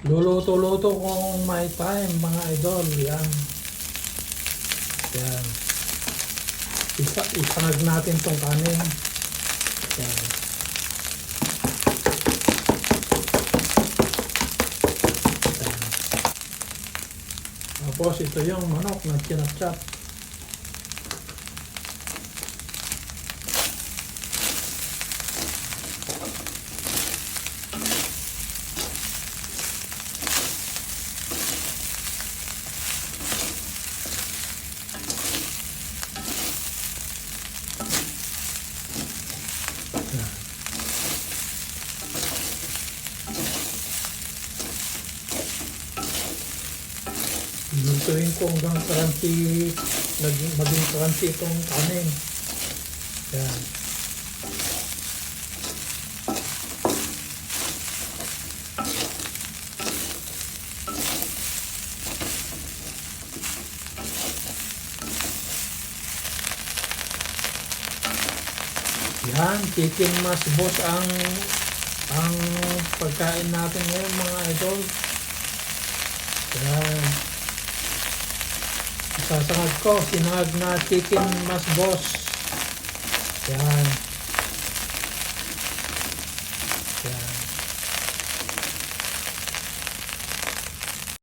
Luluto-luto kung may time mga idol. Yan. Yan. Isanag natin tong kanin. Yan. Yan. Tapos ito yung manok na chinap-chop. Lutuin ko hanggang crunchy, maging crunchy itong kanin. Yan. Yan, chicken mas boss ang pagkain natin ngayon mga idol. Yan. Sasangag ko, sinangag na chicken mas boss. Yan.